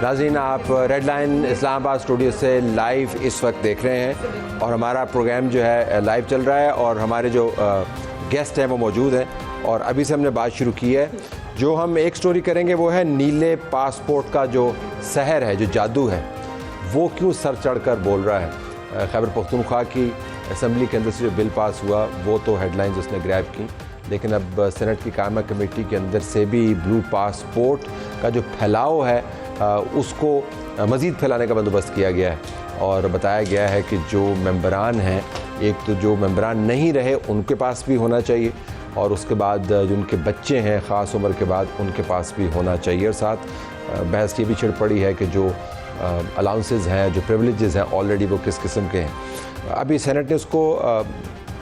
नाज़रीन, आप red line Islamabad studio से लाइव इस वक्त देख रहे हैं और हमारा प्रोग्राम जो है लाइव चल रहा है और हमारे जो गेस्ट हैं वो मौजूद हैं और अभी से हमने बात शुरू की है। जो हम एक स्टोरी करेंगे वो है नीले पासपोर्ट का जो सहर है, जो जादू है, वो क्यों सर चढ़ कर बोल रहा है। खैबर पख्तूनख्वा की असम्बली के अंदर से जो बिल पास हुआ वो तो हेडलाइंस उसने ग्रैब की, लेकिन अब सेनेट की कायमा कमेटी के अंदर से भी ब्लू पासपोर्ट का जो फैलाव है उसको मज़ीद फैलाने का बंदोबस्त किया गया है और बताया गया है कि जो मेंबरान हैं, एक तो जो मेंबरान नहीं रहे उनके पास भी होना चाहिए और उसके बाद जो उनके बच्चे हैं ख़ास उम्र के बाद उनके पास भी होना चाहिए। और साथ बहस ये भी छिड़ पड़ी है कि जो अलाउंसेस हैं, जो प्रिविलेजेस हैं ऑलरेडी, वो किस किस्म के हैं। अभी सेनेट ने उसको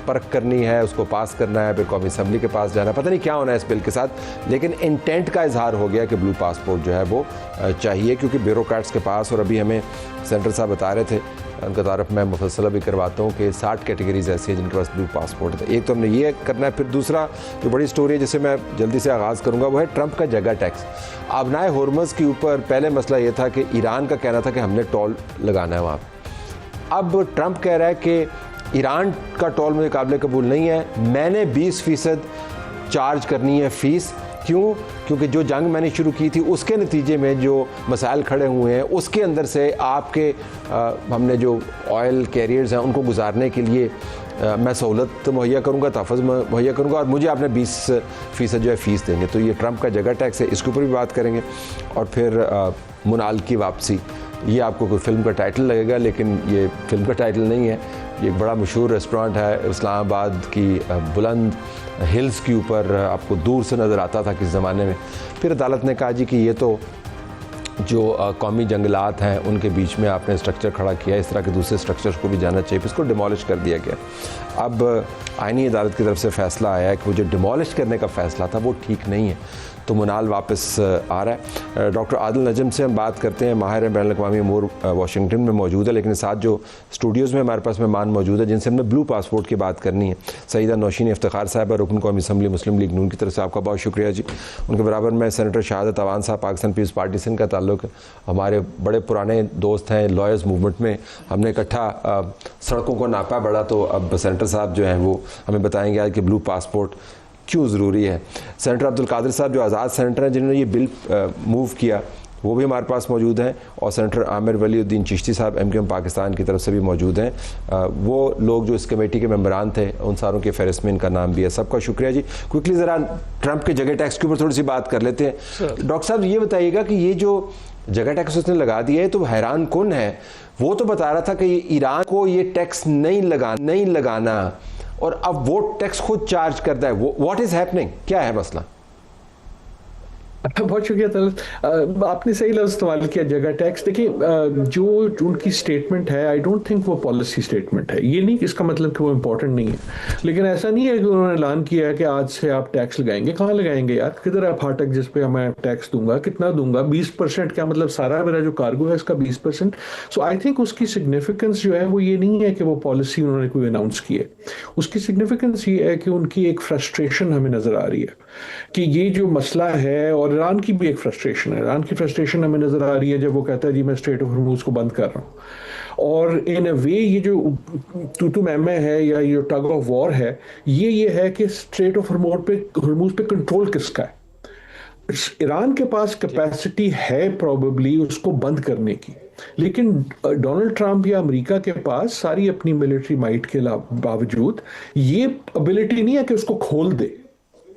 परख करनी है, उसको पास करना है, फिर कौमी असम्बली के पास जाना है, पता नहीं क्या होना है इस बिल के साथ, लेकिन इंटेंट का इजहार हो गया कि ब्लू पासपोर्ट जो है वो चाहिए, क्योंकि ब्यूरोक्रेट्स के पास, और अभी हमें सेनेटर साहब बता रहे थे, उनका तारफ़ मैं मुफस्सल भी करवाता हूँ कि 60 कैटेगरीज ऐसी हैं जिनके पास ब्लू पासपोर्ट है। एक तो हमने ये करना है, फिर दूसरा जो बड़ी स्टोरी है जिसे मैं जल्दी से आगाज़ करूँगा वो है ट्रंप का जगह टैक्स। आबनाए होर्मज़ के ऊपर पहले मसला ये था कि ईरान का कहना था कि हमने टोल लगाना है वहाँ पर। अब ट्रंप कह रहा है कि ईरान का टोल मुझे काबिल कबूल नहीं है, मैंने 20% चार्ज करनी है फ़ीस। क्यों? क्योंकि जो जंग मैंने शुरू की थी उसके नतीजे में जो मसाइल खड़े हुए हैं उसके अंदर से आपके हमने जो ऑयल कैरियर्स हैं उनको गुजारने के लिए मैं सहूलत मुहैया करूँगा, तहफ़्फ़ुज़ मुहैया करूँगा और मुझे आपने 20% जो है फ़ीस देंगे। तो ये ट्रंप का जगह टैक्स है, इसके ऊपर भी बात करेंगे। और फिर मुनाल की वापसी, ये आपको कोई फ़िल्म का टाइटल लगेगा लेकिन ये फ़िल्म का टाइटल नहीं है। ये एक बड़ा मशहूर रेस्टोरेंट है इस्लामाबाद की बुलंद हिल्स के ऊपर, आपको दूर से नज़र आता था किस ज़माने में। फिर अदालत ने कहा जी कि ये तो जो कौमी जंगलात हैं उनके बीच में आपने स्ट्रक्चर खड़ा किया, इस तरह के दूसरे स्ट्रक्चर्स को भी जाना चाहिए, फिर इसको डिमोलिश कर दिया गया। अब आईनी अदालत की तरफ से फ़ैसला आया है कि वो जो डिमोलिश करने का फ़ैसला था वो ठीक नहीं है, तो मुनाल वापस आ रहा है। डॉक्टर आदिल नजम से हम बात करते हैं, माहिर बैनुल-अक़वामी अमूर वाशिंगटन में मौजूद है, लेकिन साथ जो स्टूडियोज़ में हमारे पास मेहमान मौजूद है जिनसे हमने ब्लू पासपोर्ट की बात करनी है। सईदा नौशीन इफ्तिखार साहब, रुकन कौमी असम्बली मुस्लिम लीग नून की तरफ से आपका बहुत शुक्रिया जी। उनके बराबर में सेनेटर शहादत अवान साहब, पाकिस्तान पीपल्स पार्टी से इनका ताल्लुक़ हमारे बड़े पुराने दोस्त हैं, लॉयर्स मूवमेंट में हमने इकट्ठा सड़कों को नापा बड़ा, तो अब सेनेटर साहब जो हैं वो हमें बताएंगे कि ब्लू पासपोर्ट क्यों ज़रूरी है। सेनेटर अब्दुल कादिर साहब जो आज़ाद सेनेटर हैं जिन्होंने ये बिल मूव किया, वो भी हमारे पास मौजूद हैं, और सेनेटर आमिर वलीउद्दीन चिश्ती साहब MQM पाकिस्तान की तरफ से भी मौजूद हैं। वो लोग जो इस कमेटी के मेंबरान थे, उन सारों के फहरिस्त में इनका नाम भी है। सबका शुक्रिया जी। क्विकली ज़रा ट्रंप के जगह टैक्स के ऊपर थोड़ी सी बात कर लेते हैं। डॉक्टर साहब ये बताइएगा कि ये जो जगह टैक्स उसने लगा दिया है तो हैरान कौन है। वो तो बता रहा था कि ईरान को ये टैक्स नहीं लगाना और अब वो टैक्स खुद चार्ज करता है। व्हाट इज हैपनिंग, क्या है मसला? बहुत शुक्रिया तलत, आपने सही लफ्ज़ इस्तेमाल किया, जगह टैक्स। देखिए जो उनकी स्टेटमेंट है, आई डोंट थिंक वो पॉलिसी स्टेटमेंट है। ये नहीं कि इसका मतलब कि वो इम्पोर्टेंट नहीं है, लेकिन ऐसा नहीं है कि उन्होंने ऐलान किया है कि आज से आप टैक्स लगाएंगे। कहाँ लगाएंगे यार, किधर है फाटक जिस पे मैं टैक्स दूंगा, कितना दूंगा? 20%, क्या मतलब सारा मेरा जो कार्गो है इसका 20%? सो आई थिंक उसकी सिग्निफिकेंस जो है वो ये नहीं है कि वो पॉलिसी उन्होंने कोई अनाउंस की है। उसकी सिग्निफिकेंस ये है कि उनकी एक फ्रस्ट्रेशन हमें नज़र आ रही है कि ये जो मसला है, और ईरान की भी एक फ्रस्ट्रेशन है। ईरान की फ्रस्ट्रेशन हमें नज़र आ रही है जब वो कहता है जी मैं स्ट्रेट ऑफ हॉर्मुज़ को बंद कर रहा हूँ। और इन अ वे ये जो तू मैं है या ये टग ऑफ वॉर है, ये है कि स्ट्रेट ऑफ हॉर्मुज़ पे कंट्रोल किसका है। ईरान के पास कैपेसिटी है प्रॉबेबली उसको बंद करने की, लेकिन डोनाल्ड ट्रंप या अमेरिका के पास सारी अपनी मिलिट्री माइट के बावजूद ये एबिलिटी नहीं है कि उसको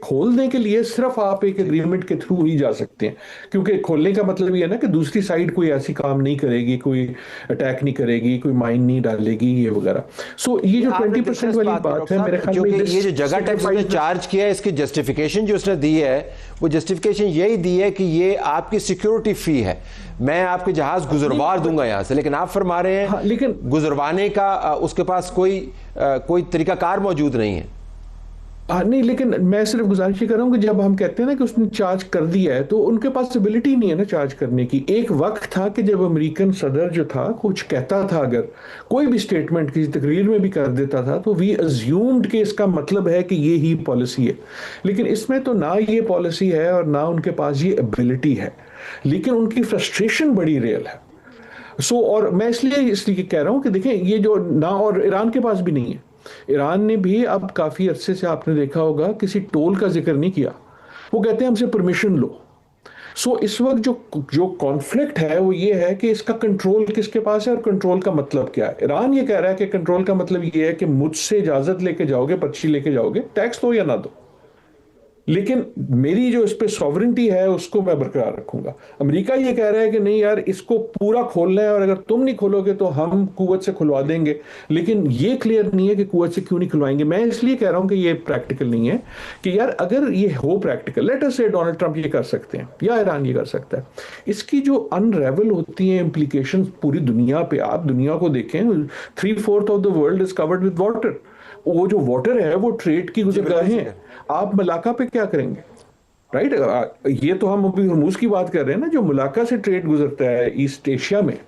खोलने के लिए सिर्फ आप एक एग्रीमेंट के थ्रू ही जा सकते हैं, क्योंकि खोलने का मतलब ये है ना कि दूसरी साइड कोई ऐसी काम नहीं करेगी, कोई अटैक नहीं करेगी, कोई माइन नहीं डालेगी, ये वगैरह। सो ये जो 20% वाली बात है, मेरे ख्याल में ये जो जगह टैक्स उसने चार्ज किया है, इसकी जस्टिफिकेशन जो उसने दी है वो जस्टिफिकेशन यही दी है कि ये आपकी सिक्योरिटी फी है, मैं आपके जहाज गुजरवार दूंगा यहाँ से। लेकिन आप फरमा रहे हैं लेकिन गुजरवाने का उसके पास कोई तरीकाकार मौजूद नहीं है। नहीं, लेकिन मैं सिर्फ गुजारिश ही कर रहा हूँ कि जब हम कहते हैं ना कि उसने चार्ज कर दिया है, तो उनके पास एबिलिटी नहीं है ना चार्ज करने की। एक वक्त था कि जब अमेरिकन सदर जो था कुछ कहता था, अगर कोई भी स्टेटमेंट किसी तकरीर में भी कर देता था, तो वी अज्यूम्ड कि इसका मतलब है कि ये ही पॉलिसी है। लेकिन इसमें तो ना ये पॉलिसी है और ना उनके पास ये एबिलिटी है, लेकिन उनकी फ्रस्ट्रेशन बड़ी रियल है। और मैं इसलिए कह रहा हूं कि देखें, ये जो ना, और ईरान के पास भी नहीं है। ईरान ने भी अब काफी अरसे से, आपने देखा होगा, किसी टोल का जिक्र नहीं किया। वो कहते हैं हमसे परमिशन लो। इस वक्त जो कॉन्फ्लिक्ट है वो ये है कि इसका कंट्रोल किसके पास है और कंट्रोल का मतलब क्या है। ईरान ये कह रहा है कि कंट्रोल का मतलब ये है कि मुझसे इजाजत लेके जाओगे, पर्ची लेके जाओगे, टैक्स दो या ना दो, लेकिन मेरी जो इस पे सॉवरेंटी है उसको मैं बरकरार रखूंगा। अमेरिका ये कह रहा है कि नहीं यार, इसको पूरा खोलना है और अगर तुम नहीं खोलोगे तो हम कुव्वत से खुलवा देंगे, लेकिन ये क्लियर नहीं है कि कुव्वत से क्यों नहीं खुलवाएंगे। मैं इसलिए कह रहा हूं कि ये प्रैक्टिकल नहीं है कि यार अगर ये हो प्रैक्टिकल, लेट अस से डोनाल्ड ट्रंप ये कर सकते हैं या ईरान ये कर सकता है, इसकी जो अनरेवल होती है इंप्लीकेशन पूरी दुनिया पे, आप दुनिया को देखें, 3/4 of the world is covered with water. वो जो वाटर है वो ट्रेड की गुजरगाहें हैं। आप मलाका पे क्या करेंगे, राइट? ये तो हम अभी हरमुज की बात कर रहे हैं ना, जो मलाका से ट्रेड गुजरता है ईस्ट एशिया में,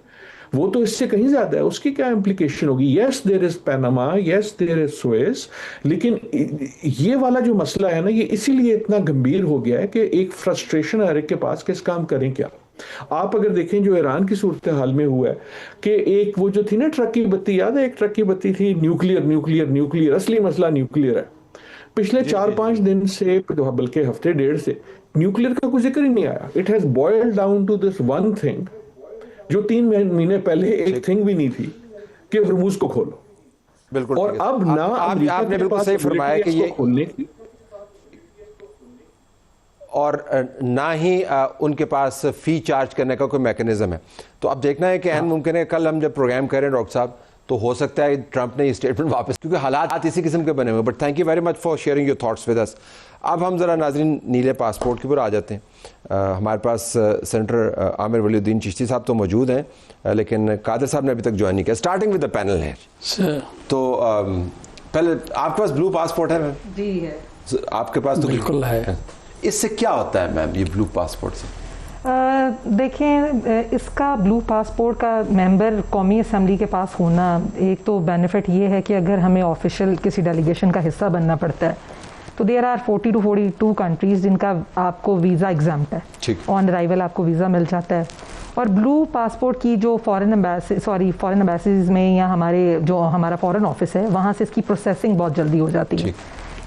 वो तो इससे कहीं ज्यादा है। उसकी क्या इम्प्लीकेशन होगी? Yes there is Panama, yes there is Suez, लेकिन ये वाला जो मसला है ना, ये इसीलिए इतना गंभीर हो गया है कि एक फ्रस्ट्रेशन है हर एक के पास कि इस काम करें क्या। आप अगर देखें जो ईरान की सूरत हाल में हुआ है कि एक वो जो थी ना ट्रक की बत्ती, याद है? एक ट्रक की बत्ती थी, न्यूक्लियर न्यूक्लियर न्यूक्लियर, असली मसला न्यूक्लियर है। पिछले 4-5 दिन से, बल्कि हफ्ते डेढ़ से, न्यूक्लियर का कोई जिक्र ही नहीं आया। It has boiled down to this one thing, जो 3 महीने पहले एक थिंग भी नहीं थी, कि हरमुज को खोलो। बिल्कुल। और अब ना आपने बिल्कुल सही फरमाया कि ये खोलने की, और ना ही उनके पास फी चार्ज करने का कोई मैकेनिज्म है। तो अब देखना है कि ऐन मुमकिन है कल हम जब प्रोग्राम करें डॉक्टर साहब, तो हो सकता है ट्रंप ने ये स्टेटमेंट वापस, क्योंकि हालात इसी किस्म के बने हुए। But thank you very much for sharing your thoughts with us. अब हम ज़रा नाज़रीन नीले पासपोर्ट की ओर आ जाते हैं। हमारे पास सेनेटर आमिर वलीउद्दीन चिश्ती साहब तो मौजूद हैं, लेकिन कादिर साहब ने अभी तक ज्वाइन नहीं किया। स्टार्टिंग विद द पैनल है, तो पहले आपके पास ब्लू पासपोर्ट है मैम? जी है। आपके पास तो बिल्कुल है। इससे क्या होता है मैम ये ब्लू पासपोर्ट से? देखें, इसका ब्लू पासपोर्ट का मेंबर कौमी असम्बली के पास होना, एक तो बेनिफिट ये है कि अगर हमें ऑफिशियल किसी डेलीगेशन का हिस्सा बनना पड़ता है तो देयर आर 40 to 42 कंट्रीज जिनका आपको वीज़ा एग्जाम्प्ट है, ऑन अराइवल आपको वीज़ा मिल जाता है। और ब्लू पासपोर्ट की जो फॉरेन एम्बेसीज में या हमारा फॉरेन ऑफिस है, वहाँ से इसकी प्रोसेसिंग बहुत जल्दी हो जाती है,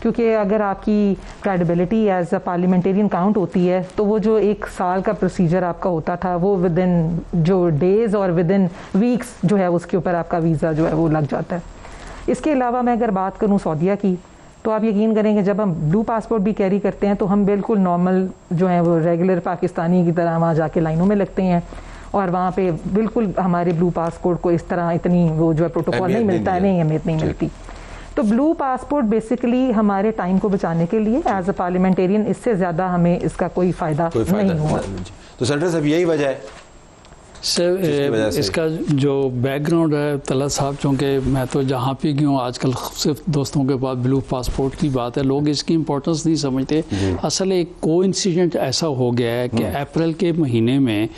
क्योंकि अगर आपकी credibility as a parliamentarian count होती है तो वो जो 1 साल का प्रोसीजर आपका होता था, वो विद इन जो डेज़ और विद इन वीक्स जो है उसके ऊपर आपका वीज़ा जो है वो लग जाता है। इसके अलावा मैं अगर बात करूँ सऊदीया की, तो आप यकीन करेंगे जब हम ब्लू पासपोर्ट भी कैरी करते हैं तो हम बिल्कुल नॉर्मल जो है वो रेगुलर पाकिस्तानी की तरह वहाँ जाके लाइनों में लगते हैं, और वहाँ पे बिल्कुल हमारे ब्लू पासपोर्ट को इस तरह इतनी वो जो है प्रोटोकॉल नहीं मिलता है, नहीं अहमियत नहीं मिलती। तो ब्लू पासपोर्ट बेसिकली हमारे टाइम को बचाने के लिए एज अ पार्लियामेंटेरियन, इससे ज़्यादा हमें इसका कोई फ़ायदा नहीं हुआ। तो सेंटर साहब यही वजह है सर, इसका जो बैकग्राउंड है तलत साहब, चूँकि मैं तो जहाँ पे गया हूँ आजकल सिर्फ दोस्तों के पास ब्लू पासपोर्ट की बात है, लोग इसकी इम्पोर्टेंस नहीं समझते। असल एक कोइंसिडेंट ऐसा हो गया है कि अप्रैल के महीने में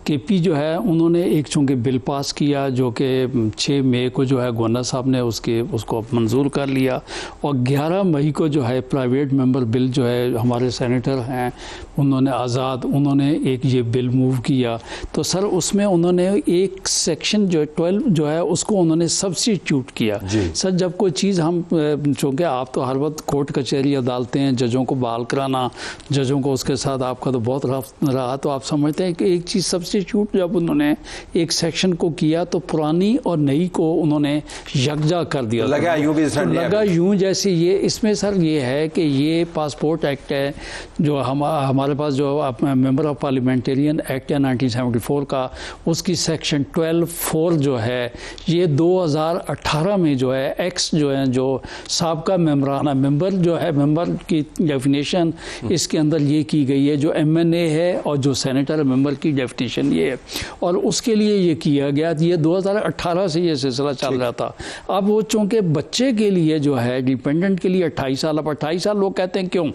केपी जो है उन्होंने एक चूँकि बिल पास किया जो कि 6 मई को जो है गवर्नर साहब ने उसको मंजूर कर लिया, और 11 मई को जो है प्राइवेट मेंबर बिल जो है हमारे सेनेटर हैं उन्होंने आज़ाद, उन्होंने एक ये बिल मूव किया। तो सर उसमें उन्होंने एक सेक्शन जो 12 जो है उसको उन्होंने सब्स्टिट्यूट किया। सर जब कोई चीज़ हम, चूँकि आप तो हर वक्त कोर्ट कचहरी अदालतें हैं, जजों को बहाल कराना, जजों को उसके साथ आपका तो बहुत रहा, तो आप समझते हैं कि एक चीज़ सब्स्टिट्यूट जब उन्होंने एक सेक्शन को किया तो पुरानी और नई को उन्होंने यकजा कर दिया। लगा यूं भी लगा यूं जैसे ये इसमें सर ये है कि ये पासपोर्ट एक्ट है जो हमारे पास जो मेंबर ऑफ पार्लियामेंटेरियन एक्ट है 1974 का, उसकी सेक्शन 12(4) जो है ये 2018 में जो है एक्स जो है जो साबका मेंबराना मेंबर जो है मेंबर की डेफिनेशन इसके अंदर ये की गई है, जो MNA है और जो सेनेटर मेंबर की डेफिनेशन कंडीशन ये है, और उसके लिए ये किया गया। ये 2018 से ये सिलसिला चल रहा था। अब वो चूँकि बच्चे के लिए जो है डिपेंडेंट के लिए 28 साल, अब 28 साल लोग कहते हैं क्यों,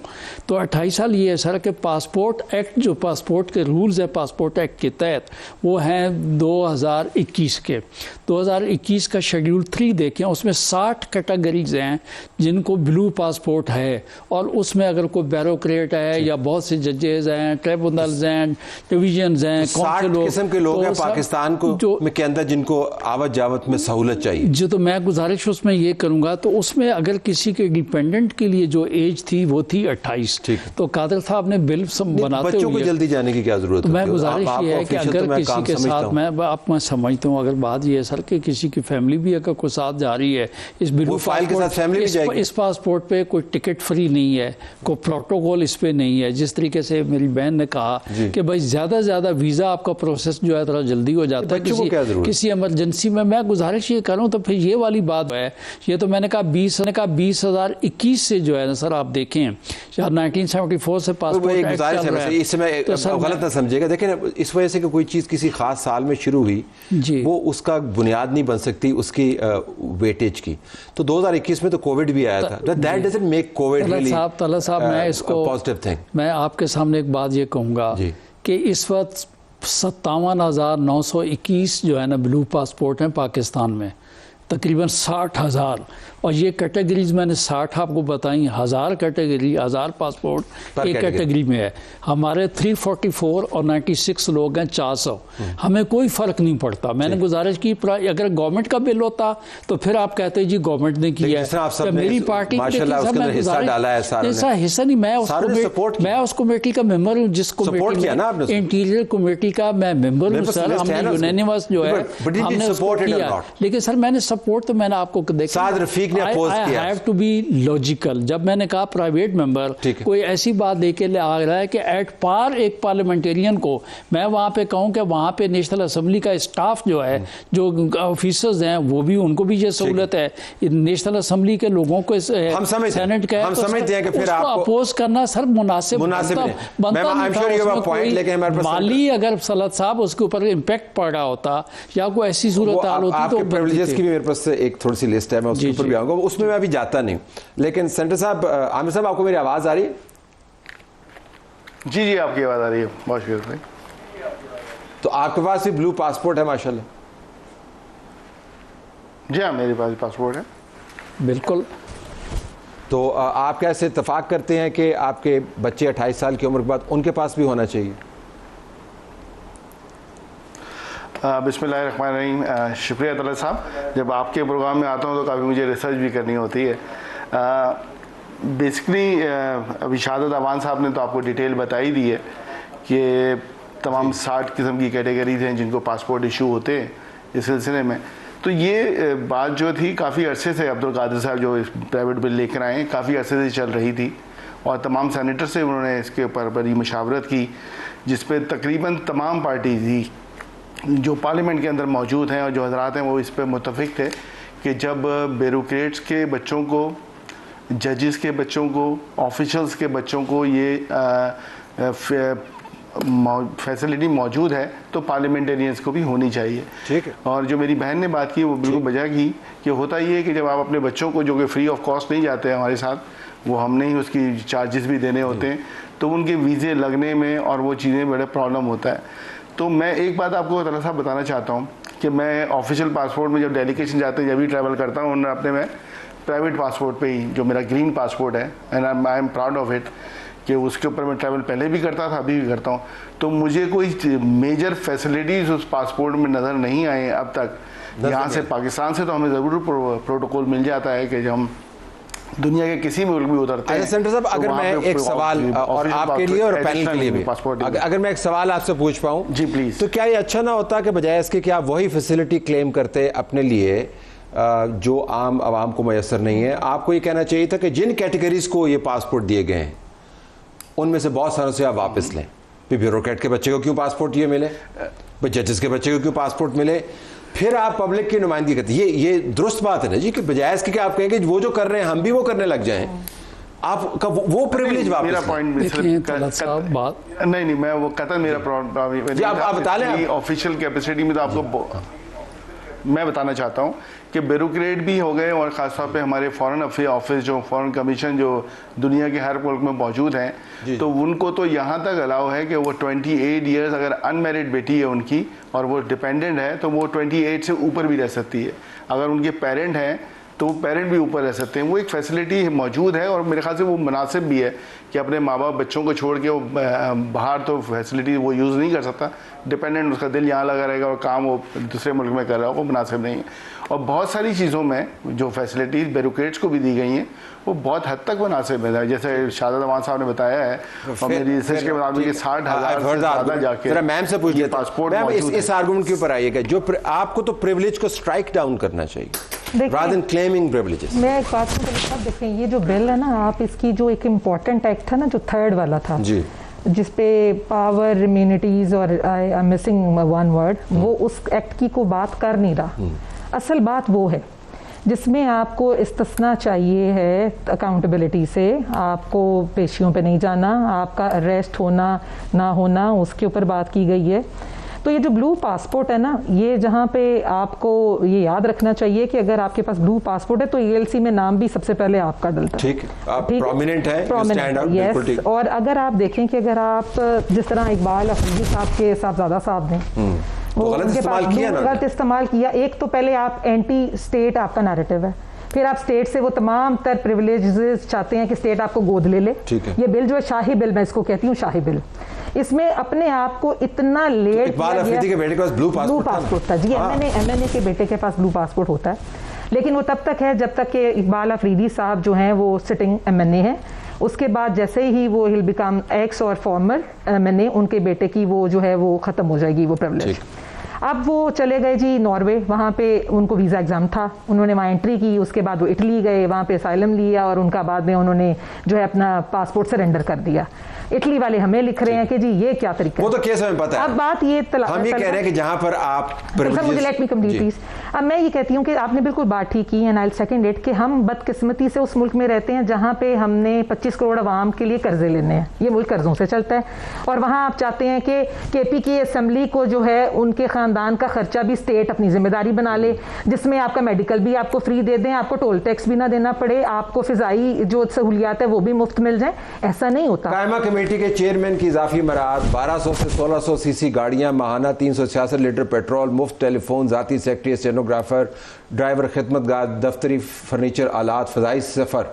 तो 28 साल ये है सर कि पासपोर्ट एक्ट, जो पासपोर्ट के रूल्स है पासपोर्ट एक्ट के तहत, वो हैं 2021 के। 2021 का शेड्यूल 3 देखें, उसमें 60 कैटेगरीज हैं जिनको ब्लू पासपोर्ट है, और उसमें अगर कोई ब्यूरोक्रेट है या बहुत से जजेज हैं, ट्रिब्यूनल्स हैं, डिवीजन्स हैं, 60 किस्म के लोग हैं पाकिस्तान को के अंदर जिनको आवत जावत में सहूलत चाहिए। जो तो मैं गुजारिश उसमें ये करूंगा, तो उसमें अगर किसी के डिपेंडेंट के लिए जो एज थी वो थी 28, तो कादर साहब ने बिल बनाते बच्चों को जल्दी जाने की क्या जरूरत है? तो मैं गुजारिश ये है कि अगर किसी के साथ मैं समझता हूँ, अगर बात ये है सर कि किसी की फैमिली भी अगर कोई साथ जा रही है, इस बिल फाइल के साथ फैमिली भी जाएगी। इस पासपोर्ट पे कोई टिकट फ्री नहीं है, कोई प्रोटोकॉल इस पे नहीं है। जिस तरीके से मेरी बहन ने कहा कि भाई ज्यादा से ज्यादा वीजा आपका प्रोसेस जो है थोड़ा जल्दी हो जाता है किसी इमरजेंसी में। मैं गुजारिश ये करूँ तो फिर ये वाली बात है, ये तो मैंने कहा 2021 से जो है ना सर, आप देखें 1974 से पासपोर्ट एक्ट चल रहा है। इसमें गलत ना समझेगा, देखें इस वजह से कि कोई चीज किसी खास साल में शुरू हुई वो उसका बुनियाद नहीं बन सकती उसकी वेटेज की। तो 2021 में तो कोविड भी आया था, that doesn't make Covid really Talat साहब मैं इसको पॉजिटिव थिंग। मैं आपके सामने एक बात ये कहूँगा कि इस वक्त 57,921 जो है ना ब्लू पासपोर्ट हैं पाकिस्तान में, तकरीबन 60,000, और ये कैटेगरीज मैंने 60 आपको बताई, 1000 कैटेगरी, 1000 पासपोर्ट एक कैटेगरी में है। हमारे 344 और 96 लोग हैं 400, हमें कोई फ़र्क नहीं पड़ता। मैंने गुजारिश की अगर गवर्नमेंट का बिल होता तो फिर आप कहते जी गवर्नमेंट ने किया है, मेरी पार्टी ऐसा हिस्सा नहीं। मैं उस कमेटी का मेंबर हूँ, जिस कमेटी इंटीरियर कमेटी का मैं मेंबर हूँ सर, हमने यूनानिमस जो है हमने उसको किया। लेकिन सर मैंने सपोर्ट तो मैंने आपको देखा, I have to be logical। जब मैंने कहा प्राइवेट मेंबर कोई ऐसी बात लेके आ रहा है कि एट पार एक पार्लियामेंटेरियन को मैं वहां पे कहूं कि वहां पे नेशनल असेंबली का स्टाफ जो है, जो ऑफिसर्स हैं, वो भी उनको भी ये सहूलत है, नेशनल असेंबली के लोगों को सेनेट का हम समझते हैं कि फिर आपको अपोज करना सर मुनासिब बनता। माली अगर सलत साहब उसके ऊपर इम्पैक्ट पड़ रहा होता या कोई ऐसी सूरत हाल होती तो प्रिविलेजेस की भी मेरे पास एक थोड़ी सी लिस्ट है, मैं उसके ऊपर भी आऊंगा, उसमें मैं अभी जाता नहीं। लेकिन सेंटर साहब, आमिर साहब, आपको मेरी आवाज आ रही है? जी जी आपकी आवाज आ रही है, बहुत शुक्रिया। तो आपके पास भी ब्लू पासपोर्ट है माशाल्लाह? जी हाँ, मेरे पास पासपोर्ट है। बिल्कुल। तो आप कैसे इत्तेफाक करते हैं कि आपके बच्चे 28 साल की उम्र के बाद उनके पास भी होना चाहिए? बिस्मिल्लाहिर्रहमानिर्रहीम। शुक्रिया तलत साहब, जब आपके प्रोग्राम में आता हूँ तो काफ़ी मुझे रिसर्च भी करनी होती है। बेसिकली अभी शहादत अवान साहब ने तो आपको डिटेल बताई दी है कि तमाम 60 किस्म की कैटेगरीज हैं जिनको पासपोर्ट इशू होते हैं इस सिलसिले में। तो ये बात जो थी काफ़ी अरसे से अब्दुल कादिर साहब जो प्राइवेट बिल लेकर आए, काफ़ी अरसे से चल रही थी, और तमाम सेनेटर से उन्होंने इसके ऊपर बड़ी मशावरत की, जिस पर तकरीबन तमाम पार्टी थी जो पार्लियामेंट के अंदर मौजूद हैं और जो हजरात हैं वो इस पर मुत्तफिक थे कि जब ब्यूरोक्रेट्स के बच्चों को, जजेस के बच्चों को, ऑफिशल्स के बच्चों को ये फैसिलिटी मौजूद है तो पार्लियामेंटेरियंस को भी होनी चाहिए। ठीक है। और जो मेरी बहन ने बात की वो बिल्कुल बजा की कि होता ये है कि जब आप अपने बच्चों को, जो कि फ्री ऑफ कॉस्ट नहीं जाते हैं हमारे साथ, वो हमने ही उसकी चार्जेस भी देने होते हैं, तो उनके वीज़े लगने में और वो चीज़ें बड़ा प्रॉब्लम होता है। तो मैं एक बात आपको तलत साहब बताना चाहता हूँ कि मैं ऑफिशियल पासपोर्ट में जब डेलीगेशन जाते हैं, जब भी ट्रैवल करता हूँ, उन्होंने अपने में प्राइवेट पासपोर्ट पे ही, जो मेरा ग्रीन पासपोर्ट है, and I am proud of it, कि उसके ऊपर मैं ट्रैवल पहले भी करता था, अभी भी करता हूँ। तो मुझे कोई मेजर फैसिलिटीज़ उस पासपोर्ट में नज़र नहीं आए अब तक। यहाँ से पाकिस्तान से तो हमें ज़रूर प्रोटोकॉल मिल जाता है कि जब हम दुनिया के किसी मुल्क में उतरते हैं। सेंटर साहब, अगर मैं एक सवाल, और आपके लिए और पैनल के लिए भी, अगर मैं एक सवाल आपसे पूछ पाऊँ जी प्लीज़, तो क्या ये अच्छा ना होता कि बजाय इसके कि आप वही फैसिलिटी क्लेम करते अपने लिए जो आम आवाम को मैसर नहीं है, आपको ये कहना चाहिए था कि जिन कैटेगरीज को ये पासपोर्ट दिए गए हैं उनमें से बहुत सारों से आप वापस लें। फिर ब्यूरोक्रेट के बच्चे को क्यों पासपोर्ट ये मिले, जजेस के बच्चे को क्यों पासपोर्ट मिले, फिर आप पब्लिक की नुमाइंदगी करते। ये दुरुस्त बात है ना जी, कि बजाय इसके कि आप कहेंगे वो जो कर रहे हैं हम भी वो करने लग जाएं, आपका वो प्रिविलेज वापस मेरा पॉइंट नहीं मैं वो कतन मेरा प्रॉब्लम आप बता लें ऑफिशियल कैपेसिटी में तो आपको मैं बताना चाहता हूँ कि ब्यूरोक्रेट भी हो गए और ख़ासतौर पे हमारे फॉरेन अफेयर ऑफिस जो फॉरेन कमीशन जो दुनिया के हर मुल्क में मौजूद हैं तो उनको तो यहाँ तक अलाउ है कि वो 28 ईयर्स अगर अनमैरिड बेटी है उनकी और वो डिपेंडेंट है तो वो 28 से ऊपर भी रह सकती है। अगर उनके पेरेंट हैं तो वो पेरेंट भी ऊपर रह सकते हैं। वो एक फैसिलिटी मौजूद है और मेरे ख्याल से वो मुनासिब भी है कि अपने माँ बाप बच्चों को छोड़ के वो बाहर तो फैसिलिटी वो यूज़ नहीं कर सकता, डिपेंडेंट उसका दिल यहाँ लगा रहेगा और काम वो दूसरे मुल्क में कर रहा है, वो मुनासिब नहीं है। और बहुत सारी चीज़ों में जो फैसिलिटीज़ ब्यूरोक्रेट्स को भी दी गई हैं वो बहुत हद तक मुनासिब है। जैसे शादात अमान साहब ने बताया है और मेरी रिसर्च के मुताबिक 60,000 से ज़्यादा जाके मैम से पूछ लेता पासपोर्ट इस आर्गुमेंट के ऊपर आइएगा जो आपको तो प्रिविलेज को स्ट्राइक डाउन करना चाहिए rather than claiming privileges। मैं एक बात को देखें, ये जो बिल है ना, आप इसकी जो एक इम्पॉर्टेंट एक्ट था ना जो 3rd वाला था जी, जिसपे पावर इम्यूनिटीज और I am missing one word, वो उस एक्ट की को बात कर नहीं रहा। असल बात वो है जिसमें आपको इस्तिस्ना चाहिए है अकाउंटेबिलिटी से, आपको पेशियों पे नहीं जाना, आपका अरेस्ट होना ना होना उसके ऊपर बात की गई है। तो ये जो ब्लू पासपोर्ट है ना, ये जहाँ पे आपको ये याद रखना चाहिए कि अगर आपके पास ब्लू पासपोर्ट है तो ELC में नाम भी सबसे पहले आपका डलता है। ठीक, आप प्रोमिनेंट है, प्रोमिनेंट, यस। और अगर आप देखें कि अगर आप जिस तरह इकबाल अफरीदी साहब के साहबजादा साहब ने वो गलत इस्तेमाल किया, एक तो पहले आप एंटी स्टेट आपका नैरेटिव है, फिर आप स्टेट से वो तमाम तर प्रिविलेजेस चाहते हैं कि स्टेट आपको गोद ले ले। ये बिल जो है शाही बिल, मैं इसको कहती हूँ शाही बिल, इसमें अपने आप को इतना लेट इकबाल अफरीदी के बेटे के पास ब्लू पासपोर्ट था जी। MNA के बेटे के पास ब्लू पासपोर्ट होता है, लेकिन वो तब तक है जब तक कि इकबाल अफरीदी साहब जो हैं वो सिटिंग MNA है। उसके बाद जैसे ही वो हिल बिकम एक्स और फॉर्मर MNA, उनके बेटे की वो जो है वो ख़त्म हो जाएगी वो प्रिविलेज। अब वो चले गए जी नॉर्वे, वहाँ पे उनको वीज़ा एग्ज़ाम था, उन्होंने वहाँ एंट्री की, उसके बाद वो इटली गए, वहाँ पे असाइलम लिया और उनका बाद में उन्होंने जो है अपना पासपोर्ट सरेंडर कर दिया। इटली वाले हमें लिख रहे हैं कि जी ये क्या तरीका वो तो केस हमें पता है। अब बात ये हम ये कह रहे हैं कि जहाँ पर आप सर मुझे लेट मी कंप्लीट प्लीज। अब मैं ये कहती हूँ कि आपने बिल्कुल बात ठीक की and I will second it कि हम बदकिस्मती से उस मुल्क में रहते हैं जहाँ पे हमने 25 करोड़ आवाम के लिए कर्जे लेने हैं, ये मुल्क कर्जों से चलता है। और वहाँ आप चाहते हैं कि KP की असेंबली को जो है उनके ख़ानदान का खर्चा भी स्टेट अपनी जिम्मेदारी बना ले, जिसमें आपका मेडिकल भी आपको फ्री दे दें, आपको टोल टैक्स भी ना देना पड़े, आपको फ़िज़ाई जो सहूलियात है वो भी मुफ्त मिल जाए। ऐसा नहीं होता। कायमा कमेटी के चेयरमैन की इजाफी मराद, 1200 से 1600 सीसी गाड़ियां, माहाना 366 लीटर पेट्रोल, मुफ्त टेलीफोन, जाती सेक्रेटरी, स्टेनोग्राफर, ड्राइवर, खिदमतगार, दफ्तरी फर्नीचर आलात, फ़ज़ाई सफ़र,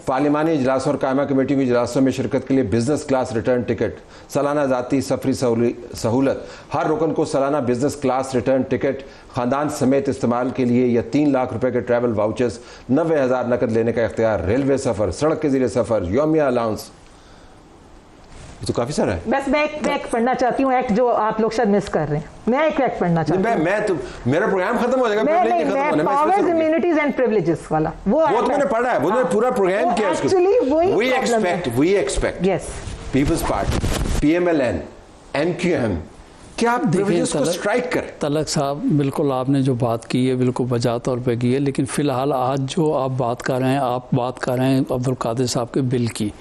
पार्लिमानी इजलासों और कायमा कमेटी की इजलासों में शिरकत के लिए बिजनेस क्लास रिटर्न टिकट, सालाना जाती सफरी सहूलत, हर रुकन को सालाना बिजनेस क्लास रिटर्न टिकट ख़ानदान समेत इस्तेमाल के लिए या 3 लाख रुपए के ट्रैवल वाउचर्स, 90,000 नकद लेने का इख्तियार, रेलवे सफ़र, सड़क के ज़रिए सफ़र, योमिया अलाउंस। तो काफी सारा है। बस मैं एक पढ़ना चाहती हूँ एक्ट जो आप लोग शायद मिस कर रहे हैं। मैं एक एक्ट पढ़ना चाहती हूँ। मैं तो मेरा प्रोग्राम खत्म हो जाएगा। मैं पावर्स, इम्यूनिटीज एंड प्रिविलेजेस वाला वो तो मैंने पढ़ा है, वो पूरा प्रोग्राम किया है। Actually we expect yes Peoples Party, PMLN, MQM क्या आप प्रिविलेजेस को स्ट्राइक करें? तलक साहब बिल्कुल आपने जो बात की है बिल्कुल बजा तौर पे की है, लेकिन फ़िलहाल आज जो आप बात कर रहे हैं, आप बात कर रहे हैं अब्दुल कादिर साहब के बिल की,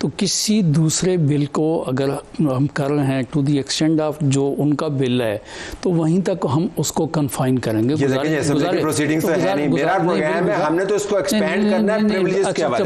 तो किसी दूसरे बिल को अगर हम कर रहे हैं टू दी एक्सटेंड ऑफ जो उनका बिल है तो वहीं तक हम उसको कन्फाइन करेंगे।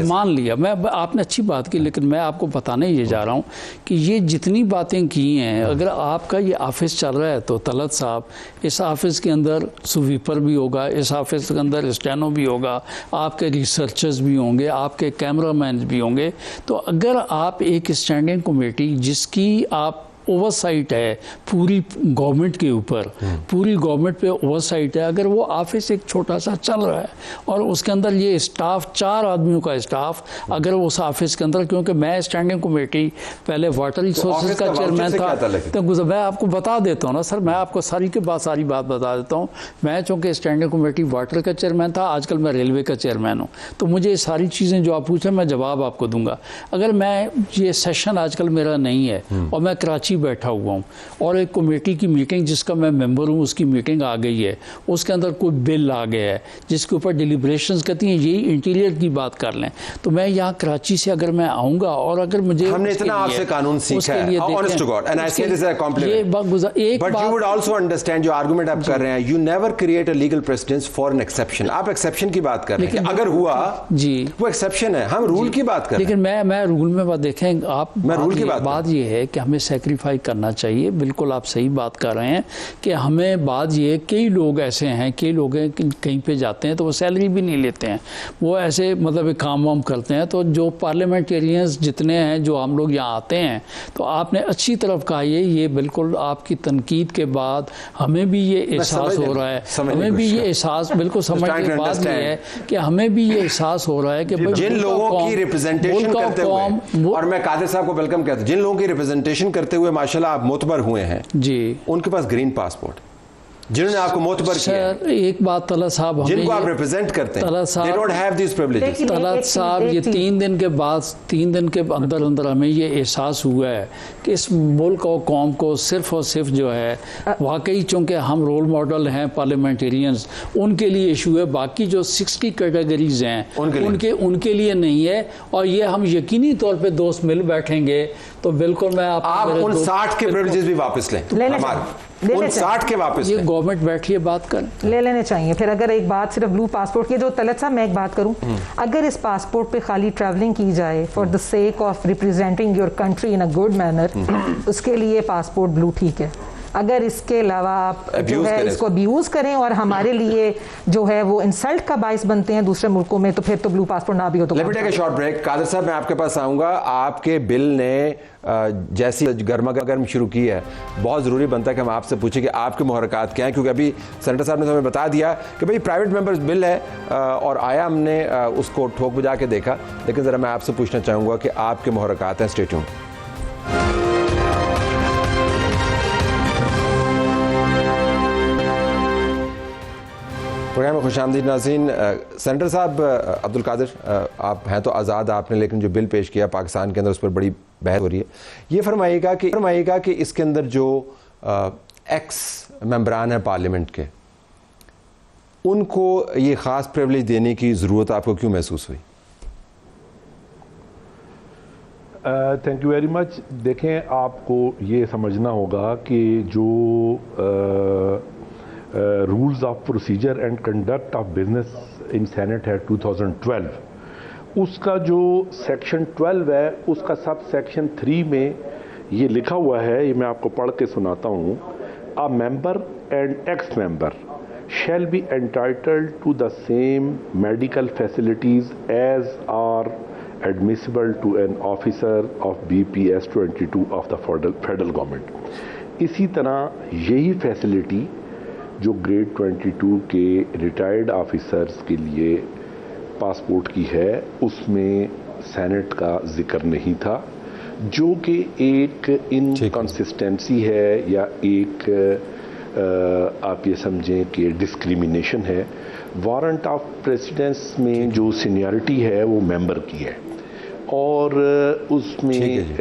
मान लिया, मैं आपने अच्छी बात की, लेकिन मैं आपको बताने ये जा रहा हूँ कि ये जितनी बातें की हैं, अगर आपका ये ऑफिस चल रहा है तो तलत साहब इस ऑफिस के अंदर स्वीपर भी होगा, इस ऑफिस के अंदर स्टेनो भी होगा, आपके रिसर्चर्स भी होंगे, आपके कैमरामैन भी होंगे। तो अगर आप एक स्टैंडिंग कमेटी जिसकी आप ओवरसाइट है पूरी गवर्नमेंट के ऊपर, पूरी गवर्नमेंट पे ओवरसाइट है, अगर वो ऑफिस एक छोटा सा चल रहा है और उसके अंदर ये स्टाफ 4 आदमियों का स्टाफ अगर उस ऑफिस के अंदर, क्योंकि मैं स्टैंडिंग कमेटी पहले वाटर रिसोर्सेज का चेयरमैन था, तो मैं आपको बता देता हूँ ना सर, मैं आपको सारी बात बता देता हूँ। मैं चूँकि स्टैंडिंग कमेटी वाटर का चेयरमैन था, आजकल मैं रेलवे का चेयरमैन हूँ, तो मुझे ये सारी चीज़ें जो आप पूछें मैं जवाब आपको दूंगा। अगर मैं ये सेशन आजकल मेरा नहीं है और मैं कराची कराची बैठा हुआ हूँ और एक कमेटी की मीटिंग जिसका मैं मेंबर हूँ उसकी मीटिंग आ गई है, उसके अंदर कोई बिल आ गया है जिसके ऊपर डिलिब्रेशंस कहती हैं यही इंटीरियर की बात कर लें, तो मैं यहाँ कराची से अगर मैं आऊँगा और अगर मुझे हमने इतना आपसे कानून सीखा है, honest to God, and I say this as a compliment, but you would also understand जो आर्गुमेंट आप कर रहे हैं, you never create a legal precedence for an exception. आप एक्सेप्शन की बात कर रहे हैं, अगर हुआ जी वो एक्सेप्शन है, हम रूल की बात कर रहे हैं। लेकिन मैं रूल में बात देखें आप, मैं रूल की बात ये है कि हमें सेक्रीफाई करना चाहिए, बिल्कुल आप सही बात कर रहे हैं कि हमें बात ये, कई लोग ऐसे हैं, कई लोग हैं कहीं पे जाते हैं तो वो सैलरी भी नहीं लेते हैं, वो ऐसे मतलब काम वाम करते हैं, तो जो पार्लियामेंटेरियंस जितने हैं जो हम लोग यहाँ आते हैं, तो आपने अच्छी तरफ कहा ये बिल्कुल आपकी तनकीद के बाद हमें भी ये एहसास हो रहा है, हमें भी ये एहसास बिल्कुल समझ के बाद ये है कि हमें भी ये एहसास हो रहा है कि जिन लोगों की रिप्रेजेंटेशन करते हुए, और मैं कादिर साहब को वेलकम कहता हूं, जिन लोगों की रिप्रेजेंटेशन करते हुए माशाल्लाह आप मोतबर हुए हैं जी, उनके पास ग्रीन पासपोर्ट, जिन्होंने आपको मोतबर किया, एक बात तलत साहब, जिनको आप रिप्रेजेंट करते हैं, they don't have these privileges। Talat साहब ये 3 दिन के बाद, 3 दिन के अंदर अंदर हमें ये एहसास हुआ है कि इस मुल्क और कौम को सिर्फ और सिर्फ जो है वाकई, चूँकि हम रोल मॉडल हैं पार्लियामेंटेरियंस, उनके लिए इशू है, बाकी जो 60 कैटेगरीज हैं उनके लिए नहीं है। और ये हम यकीनी तौर पे दोस्त मिल बैठेंगे तो बिल्कुल मैं आप उन 60 के प्रिविलेजेस भी वापस लें, उन 60 के वापस ये गवर्नमेंट बैठिए बात करें, ले लेने चाहिए। फिर अगर एक बात सिर्फ ब्लू पासपोर्ट की, जो तलत साहब मैं एक बात करूं, अगर इस पासपोर्ट पे खाली ट्रैवलिंग की जाए for the sake of representing your country in a good manner, उसके लिए पासपोर्ट ब्लू ठीक है। अगर इसके अलावा आप जो है इसको अब्यूज करें और हमारे लिए जो है वो इंसल्ट का बाइस बनते हैं दूसरे मुल्कों में, तो फिर तो ब्लू पासपोर्ट ना भी हो तो। Let me take a short break. Qadir sahab मैं आपके पास आऊंगा। आपके बिल ने जैसी गर्मा गर्म शुरू की है, बहुत ज़रूरी बनता है कि हम आपसे पूछें कि आपके मुहरकात क्या हैं, क्योंकि अभी सेनेटर साहब ने हमें बता दिया कि भाई प्राइवेट मेंबर्स बिल है और आया, हमने उसको ठोक बजा के देखा, लेकिन ज़रा मैं आपसे पूछना चाहूँगा कि आपके मुहरकात हैं। Stay tuned. प्रोग्राम में खुशामदीद नाज़रीन। सेनेटर साहब अब्दुल कादिर, आप हैं तो आज़ाद, आपने लेकिन जो बिल पेश किया पाकिस्तान के अंदर उस पर बड़ी बहस हो रही है। ये फरमाइएगा कि इसके अंदर जो एक्स मेंबरान हैं पार्लियामेंट के, उनको ये ख़ास प्रिविलेज देने की ज़रूरत आपको क्यों महसूस हुई? Thank you very much. देखें, आपको ये समझना होगा कि जो rules of procedure and conduct of business in senate है 2012, उसका जो सेक्शन 12 है, उसका सब सेक्शन 3 में ये लिखा हुआ है, ये मैं आपको पढ़ के सुनाता हूँ। A member and x member shall be entitled to the same medical facilities as are admissible to an officer of BPS 22 of the federal government। इसी तरह यही फैसिलिटी जो ग्रेड 22 के रिटायर्ड ऑफिसर्स के लिए पासपोर्ट की है, उसमें सेनेट का जिक्र नहीं था, जो कि एक इनकंसिस्टेंसी है या एक आप ये समझें कि डिस्क्रिमिनेशन है। वारंट ऑफ प्रेसिडेंस में जो सीनियरिटी है वो मेंबर की है, और उसमें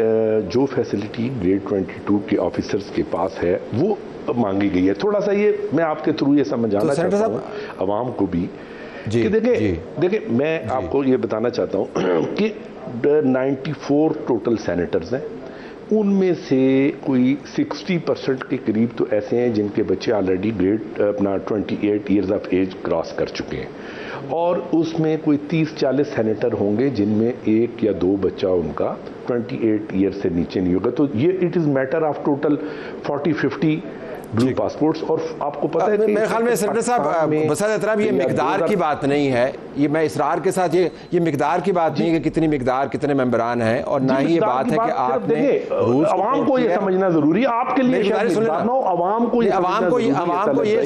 जो फैसिलिटी ग्रेड 22 के ऑफिसर्स के पास है वो मांगी गई है। थोड़ा सा ये मैं आपके थ्रू ये समझाना चाहता हूँ अवाम को भी कि देखिए मैं आपको ये बताना चाहता हूँ कि 94 टोटल सेनेटर्स हैं, उनमें से कोई 60% के करीब तो ऐसे हैं जिनके बच्चे ऑलरेडी ग्रेड अपना 28 ईयर्स ऑफ एज क्रॉस कर चुके हैं, और उसमें कोई 30-40 सेनेटर होंगे जिनमें एक या दो बच्चा उनका 28 ईयर से नीचे नहीं होगा। तो ये it is matter of total 40-50 blue passports. और आपको पता है मेरे ख्याल में सेनेटर साहब बसर एहतराम ये मिकदार की बात नहीं है, ये मैं इसरार के साथ ये मिकदार की बात नहीं है कि कितनी मिकदार कितने मेंबरान हैं, और ना ही ये बात है कि आपने अवाम को ये समझना जरूरी है, आपके लिए अवाम को ये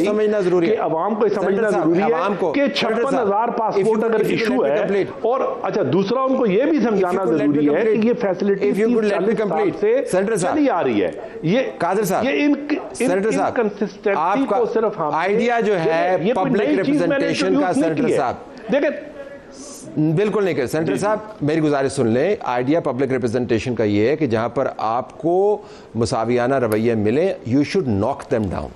समझना जरूरी है, अवाम को समझना जरूरी है कि 56,000 पासपोर्ट अगर इशू है, और अच्छा दूसरा उनको ये भी समझाना जरूरी है कि ये फैसिलिटी से चली आ रही है। ये कादिर साहब, ये आपका आइडिया जो है पब्लिक रिप्रेजेंटेशन का, सेनेटर साहब देखिए बिल्कुल नहीं कर। सेनेटर साहब मेरी गुजारिश सुन लें, आइडिया पब्लिक रिप्रेजेंटेशन का ये है कि जहां पर आपको मुसावियाना रवैये मिले, you should knock them down.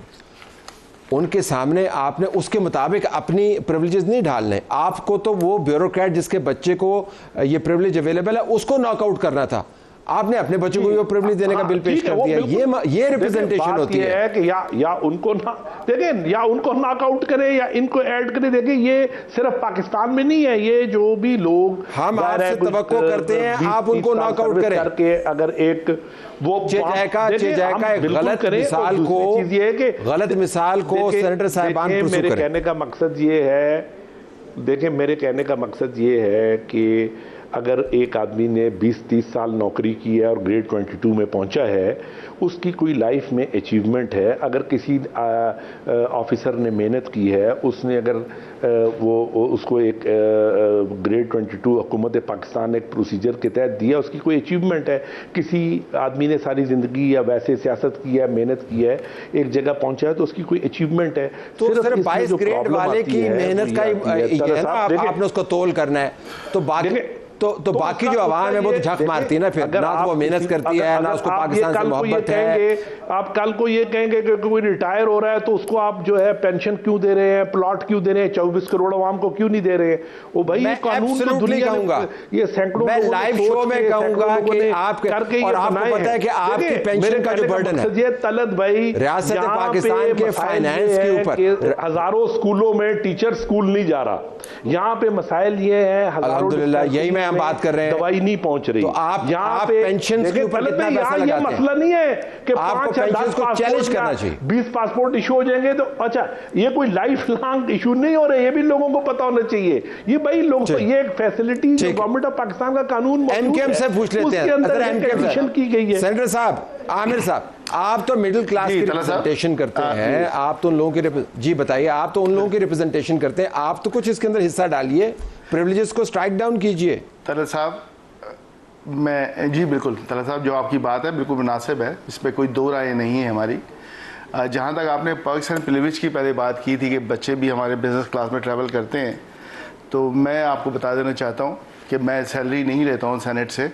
उनके सामने आपने उसके मुताबिक अपनी प्रिविलेजेस नहीं ढालने। आपको तो वो ब्यूरोक्रेट जिसके बच्चे को ये प्रिविलेज अवेलेबल है उसको नॉकआउट करना था, आपने अपने बच्चों को ये प्रिविलेज देने का बिल पेश कर दिया। ये रिप्रेजेंटेशन होती है कि या उनको ना देखें, या उनको नॉकआउट करें या इनको ऐड करें। देखिए ये सिर्फ पाकिस्तान में नहीं है, ये जो भी लोग हम आपसे तवक्को करते हैं आप उनको नॉकआउट करें करके अगर एक वो का गलत मिसाल को सेनेटर साहिबान मेरे कहने का मकसद ये है, देखें मेरे कहने का मकसद ये है कि अगर एक आदमी ने 20-30 साल नौकरी की है और ग्रेड 22 में पहुंचा है, उसकी कोई लाइफ में अचीवमेंट है। अगर किसी ऑफिसर ने मेहनत की है, उसने अगर उसको एक ग्रेड 22 हुकूमत पाकिस्तान ने एक प्रोसीजर के तहत दिया, उसकी कोई अचीवमेंट है। किसी आदमी ने सारी ज़िंदगी या वैसे सियासत की है, मेहनत की है, एक जगह पहुंचा है, तो उसकी कोई अचीवमेंट है। तो सिर्फ 22 ग्रेड वाले की मेहनत का ये है ना, आपने उसको तोल करना है। तो बाकी तो बाकी जो आवाम है वो तो झक मारती है ना, फिर ना तो वो मेहनत करती है ना उसको पाकिस्तान से मोहब्बत है। आप कल को ये कहेंगे कि कोई रिटायर हो रहा है तो उसको आप जो है पेंशन क्यों दे रहे हैं, प्लॉट क्यों दे रहे हैं, 24 करोड़ आवाम को क्यों नहीं दे रहे हैं? वो भाई ये कानून तो दुनिया कहूंगा, ये सैकड़ों मैं लाइव शो में कहूंगा कि आप करके, और आपको पता है कि आपकी पेंशन का जो बर्डन है ये तलत भाई रियासत पाकिस्तान के फाइनेंस के ऊपर, हजारों स्कूलों में टीचर स्कूल नहीं जा रहा, यहाँ पे मसाइल ये है, अल्हम्दुलिल्लाह यही मैं बात कर रहे हैं, दवाई नहीं पहुंच रही। तो आप पेंशन के ऊपर कितना पैसा लगाते हैं? मसला नहीं है कि आपको पेंशन को चैलेंज करना चाहिए। 20 पासपोर्ट इशू हो जाएंगे तो अच्छा, ये कोई लाइफ लॉन्ग इशू नहीं हो रहे, ये भी लोगों को पता होना चाहिए। ये भाई लोग ये एक फैसिलिटी जो गवर्नमेंट ऑफ पाकिस्तान का कानून एमकेएम से पूछ लेते हैं, एडमिशन की गई है। सेनेटर साहब, आमिर साहब, आप तो मिडिल क्लास की रिप्रेजेंटेशन करते हैं, आप तो उन लोगों की जी बताइए, आप तो उन लोगों की रिप्रेजेंटेशन करते हैं, आप तो कुछ इसके अंदर हिस्सा डालिए, प्रिविलेजेस को स्ट्राइक डाउन कीजिए। तलत साहब मैं जी बिल्कुल, तलत साहब जो आपकी बात है बिल्कुल मुनासिब है, इस पर कोई दो राय नहीं है हमारी। जहाँ तक आपने पर्क्स एंड प्रिविलेज की पहले बात की थी कि बच्चे भी हमारे बिजनेस क्लास में ट्रैवल करते हैं, तो मैं आपको बता देना चाहता हूँ कि मैं सैलरी नहीं लेता हूँ सेनेट से।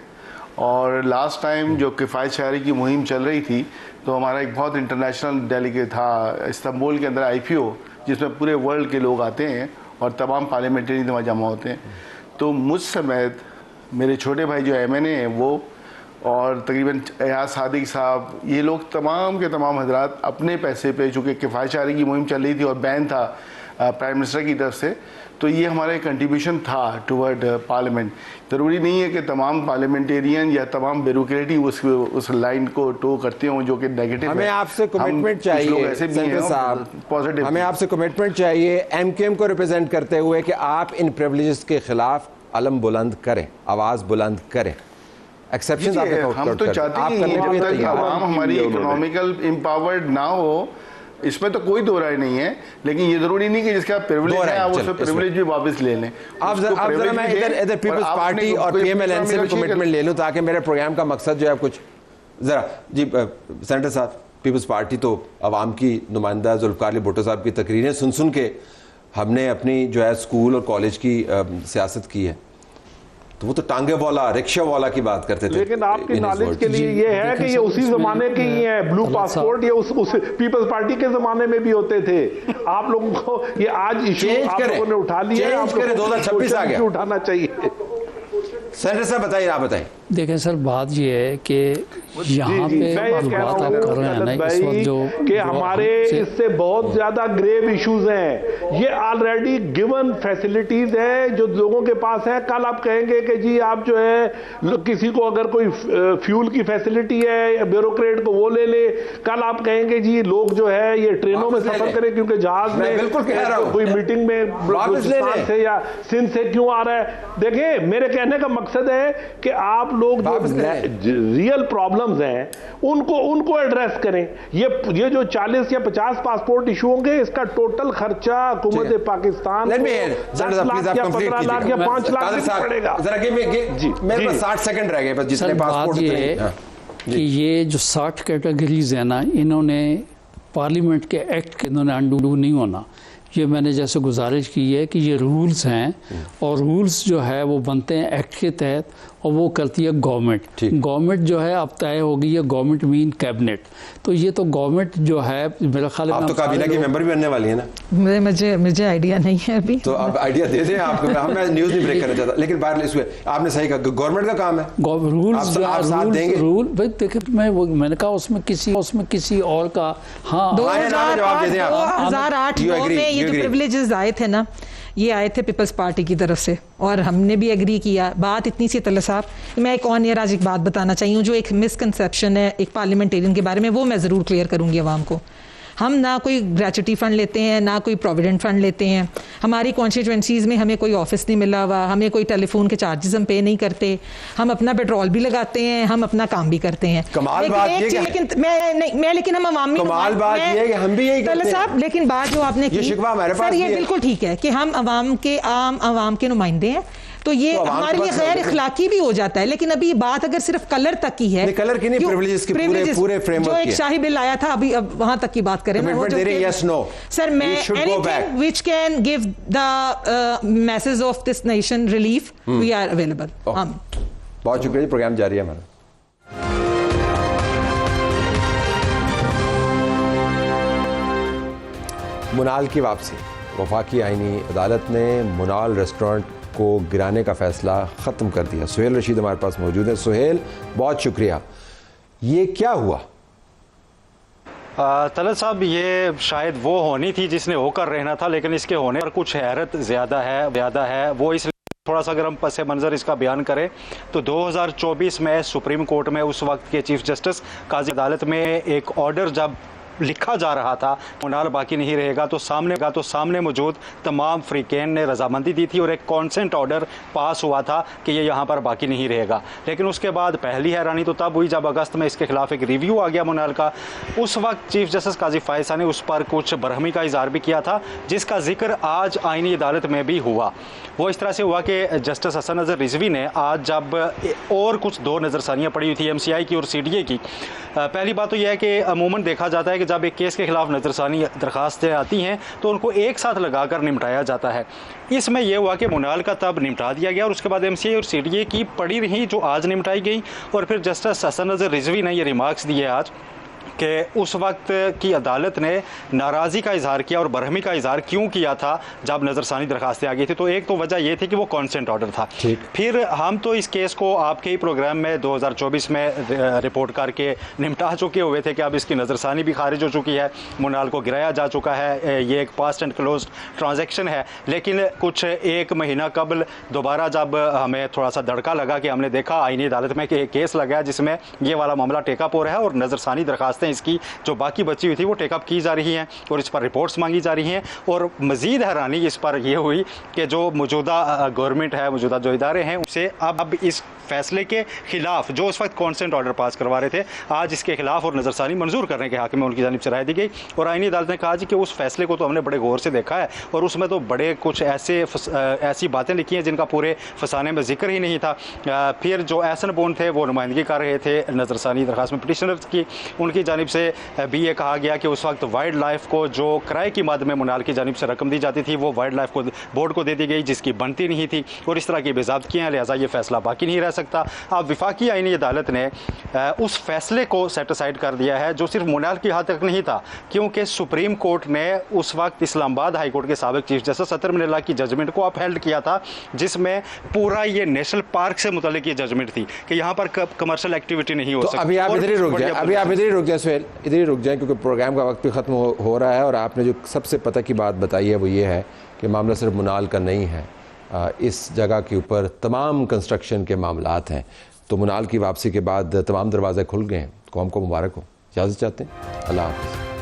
और लास्ट टाइम जो किफ़ायत शहरी की मुहिम चल रही थी, तो हमारा एक बहुत इंटरनेशनल डेलीगेट था इस्तांबुल के अंदर IPO, जिसमें पूरे वर्ल्ड के लोग आते हैं और तमाम पार्लियामेंटेरियन वहाँ जमा होते हैं। तो मुझ समेत मेरे छोटे भाई जो MNA हैं वो, और तकरीबन एयाज सादिक साहब, ये लोग तमाम के तमाम हजरात अपने पैसे पे, चूँकि किफ़ायत शहरी की मुहिम चल रही थी और बैन था प्राइम मिनिस्टर की तरफ से, तो ये हमारा एक कंट्रीब्यूशन था टुवर्ड पार्लियामेंट। ज़रूरी नहीं है कि तमाम पार्लियामेंटेरियन या तमाम ब्यूरोक्रेटी उस लाइन को टो करते हों जो कि नेगेटिव। हमें आपसे कमिटमेंट चाहिए सेनेटर साहब, पॉजिटिव, हमें आपसे कमिटमेंट चाहिए MKM को रिप्रेजेंट करते हुए कि आप इन प्रिविलेजेस के खिलाफ अलम बुलंद करें, आवाज़ बुलंद करें। एक्सेप्शन हम तो चाहते हैं कि आवाम हमारी इकोनॉमिकल एम्पावर्ड ना हो, इसमें तो कोई दो राय नहीं है, लेकिन ये जरूरी नहीं कि जिसका प्रिविलेज है आप उससे प्रिविलेज भी वापस ले लें। आप जरा मैं इधर पीपल्स पार्टी और PMLN से भी कमिटमेंट ले लूं, ताकि मेरे प्रोग्राम का मकसद जो है कुछ जरा जी। सेनेटर साहब, पीपल्स पार्टी तो आवाम की नुमाइंदा जुल्फकार अली भुट्टो साहब की तकरीरें सुन के हमने अपनी जो है स्कूल और कॉलेज की सियासत की है, तो वो तो टांगे वाला, रिक्शा वाला की बात करते थे। लेकिन आपकी नॉलेज के लिए ये है कि ये उसी जमाने के ही हैं। ब्लू पासपोर्ट ये उस पीपल्स पार्टी के जमाने में भी होते थे। आप लोगों को ये आज इशू आप लोगों ने उठा लिया, आप लोगों को 2026 आ गया, उठाना चाहिए। सेनेटर साहब बताइए, आप बताएं। देखें सर, बात ये है कि यहाँ पे जो बात आप कर रहे हैं ना इस वक्त जो कि हमारे इससे बहुत ज्यादा ग्रेव इश्यूज हैं, ये ऑलरेडी गिवन फैसिलिटीज हैं जो लोगों के पास है। कल आप कहेंगे कि जी आप जो है किसी को अगर कोई फ्यूल की फैसिलिटी है ब्यूरोक्रेट को वो ले ले, कल आप कहेंगे जी लोग जो है ये ट्रेनों में सफर करें क्योंकि जहाज में कोई मीटिंग में बलूचिस्तान से या सिंध से क्यों आ रहा है। देखिए मेरे कहने का मकसद है कि आप लोग जो रियल प्रॉब्लम्स हैं उनको एड्रेस करें। ये जो 40 या 50 पासपोर्ट इशू होंगे, इसका टोटल खर्चा हुकूमत पाकिस्तान 10 लाख या 15 लाख या 5 लाख पड़ेगा। मेरे पास 60 सेकंड रह गए बस, जितने पासपोर्ट ये है कि ये जो 60 कैटेगरीज है ना, इन्होंने पार्लियामेंट के एक्ट के इन्होंने अंडू नहीं होना। ये मैंने जैसे गुजारिश की है कि ये रूल्स हैं और रूल्स जो है वो बनते हैं एक्ट के तहत और वो करती है गवर्नमेंट। गवर्नमेंट जो है अब तय होगी है, गवर्नमेंट मीन कैबिनेट। तो ये तो गवर्नमेंट जो है मेरा ख्याल आप तो काबीना की मेंबर भी बनने वाली है ना? मुझे आइडिया नहीं है अभी। तो आप आइडिया दे दें आपको। मैं न्यूज़ नहीं ब्रेक करना चाहता, लेकिन बाहर इसमें आपने सही कहा, गवर्नमेंट का काम है। रूल्स रूल भाई देखिए, मैंने कहा उसमें किसी और का। हाँ, 2008 में ये जो प्रिविलेजेस आए थे ना, ये आए थे पीपल्स पार्टी की तरफ से और हमने भी एग्री किया। बात इतनी सी तल्ला साहब, मैं एक ऑन एयर आज एक बात बताना चाहिए हूँ, जो एक मिसकंसेप्शन है एक पार्लियामेंटेरियन के बारे में, वो मैं ज़रूर क्लियर करूँगी आवाम को। हम ना कोई ग्रेचुटी फ़ंड लेते हैं, ना कोई प्रोविडेंट फ़ंड लेते हैं। हमारी कॉन्स्टिट्यूंसीज़ में हमें कोई ऑफिस नहीं मिला हुआ, हमें कोई टेलीफोन के चार्जेस हम पे नहीं करते, हम अपना पेट्रोल भी लगाते हैं, हम अपना काम भी करते हैं। कमाल बात ये है, लेकिन हम अवाम में कमाल बात ये है कि हम भी यही करते हैं साहब। लेकिन बात जो आपने की, सर ये बिल्कुल ठीक है कि हम आम आवाम के नुमाइंदे हैं, तो ये हमारे लिए गैर इखलाकी भी हो जाता है। लेकिन अभी बात अगर सिर्फ कलर तक की है, कलर की नहीं, प्रिविलेजेस की पूरे फ्रेमवर्क जो एक शाही बिल आया था, अभी अब वहां तक की बात करें। यस नो सर, मैं anything which can give the message of this nation relief, we are available. बहुत शुक्रिया जी, प्रोग्राम जारी है हमारा। मुनाल की वापसी, वफाकी आईनी अदालत ने मुनाल रेस्टोरेंट को गिराने का फैसला ख़त्म कर दिया। सुहेल रशीद हमारे पास मौजूद है। सुहेल, बहुत शुक्रिया। ये क्या हुआ? तलत साहब, ये शायद वो होनी थी जिसने होकर रहना था, लेकिन इसके होने पर कुछ हैरत ज़्यादा है। वो इसलिए थोड़ा सा अगर हम पस मंज़र इसका बयान करें तो 2024 में सुप्रीम कोर्ट में उस वक्त के चीफ जस्टिस काजी अदालत में एक ऑर्डर जब लिखा जा रहा था, मुनाल बाकी नहीं रहेगा, तो सामने मौजूद तमाम फ्रीकेन ने रजामंदी दी थी और एक कॉन्सेंट ऑर्डर पास हुआ था कि ये यहाँ पर बाकी नहीं रहेगा। लेकिन उसके बाद पहली हैरानी तो तब हुई जब अगस्त में इसके खिलाफ एक रिव्यू आ गया मुनाल का। उस वक्त चीफ जस्टिस काजी फायसा ने उस पर कुछ बरहमी का इजहार भी किया था, जिसका जिक्र आज आईनी अदालत में भी हुआ। वो इस तरह से हुआ कि जस्टिस हसन नज़र रिजवी ने आज जब और कुछ 2 नज़रसानियाँ पड़ी हुई थी MCI की और CDA की। पहली बात तो यह है कि अमूमन देखा जाता है कि जब एक केस के खिलाफ नज़रसानी दरखास्तें आती हैं तो उनको एक साथ लगाकर निपटाया जाता है। इसमें यह हुआ कि मुनाल का तब निपटा दिया गया और उसके बाद MCI और CDA की पड़ी रही, जो आज निपटाई गई। और फिर जस्टिस हसन नज़र रिजवी ने ये रिमार्क्स दिए आज कि उस वक्त की अदालत ने नाराज़गी का इजहार किया और बरहमी का इजहार क्यों किया था जब नज़रसानी दरखास्तें आ गई थी। तो एक तो वजह यह थी कि वो कॉन्सेंट ऑर्डर था। फिर हम तो इस केस को आपके ही प्रोग्राम में 2024 में रिपोर्ट करके निपटा चुके हुए थे कि अब इसकी नज़रसानी भी खारिज हो चुकी है, मुनाल को गिराया जा चुका है, ये एक पास्ट एंड क्लोज ट्रांजैक्शन है। लेकिन कुछ 1 महीना कबल दोबारा जब हमें थोड़ा सा दड़का लगा कि हमने देखा आईनी अदालत में कि एक केस लगा जिसमें ये वाला मामला टेकअप हो रहा है और नज़रसानी दरखास्तें इसकी जो बाकी बची हुई थी वो टेकअप की जा रही हैं और इस पर रिपोर्ट्स मांगी जा रही हैं। और मज़ीद हैरानी इस पर यह हुई कि जो मौजूदा गवर्नमेंट है, मौजूदा जो इदारे हैं, उसे अब इस फैसले के खिलाफ जो उस वक्त कॉन्सेंट ऑर्डर पास करवा रहे थे, आज इसके खिलाफ और नज़रसानी मंजूर करने के हक़ में उनकी जानिब से राय दी गई। और आईनी अदालत ने कहा जी कि उस फैसले को तो हमने बड़े गौर से देखा है और उसमें तो बड़े कुछ ऐसी बातें लिखी हैं जिनका पूरे फसाने में जिक्र ही नहीं था। फिर जो एहसन बोन थे वो नुमाइंदगी कर रहे थे नज़रसानी दरखास्त में पिटिशनर्स की, उनकी जानिब से भी ये कहा गया कि उस वक्त वाइल्ड लाइफ को जो किराए की मद में मुनाल की जानिब से रकम दी जाती थी वो वाइल्ड लाइफ को बोर्ड को दे दी गई, जिसकी बनती नहीं थी और इस तरह की बेज़ाब्तियाँ हैं, लिहाजा ये फैसला बाकी नहीं रह सकता। अब विफाकी आईनी अदालत ने उस फैसले को सेट असाइड कर दिया है जो सिर्फ मुनाल की हद तक नहीं था, क्योंकि सुप्रीम कोर्ट ने उस वक्त इस्लामाबाद हाई कोर्ट के साबिक चीफ जस्टिस सतर मिनल्ला की जजमेंट को अपहेल्ड किया था, जिसमें पूरा ये नेशनल पार्क से मुतल्लिक ये जजमेंट थी कि यहाँ पर कमर्शियल एक्टिविटी नहीं हो सकती। अभी आप इधर ही रुक जाए सुहेल, इधर ही रुक जाए क्योंकि प्रोग्राम का वक्त भी ख़त्म हो रहा है और आपने जो सबसे पता की बात बताई है वो ये है कि मामला सिर्फ मुनाल का नहीं है, इस जगह के ऊपर तमाम कंस्ट्रक्शन के मामलात हैं। तो मुनाल की वापसी के बाद तमाम दरवाजे खुल गए हैं, कौम को मुबारक हो। इजाज़त चाहते हैं, अल्लाह हाफ़िज़।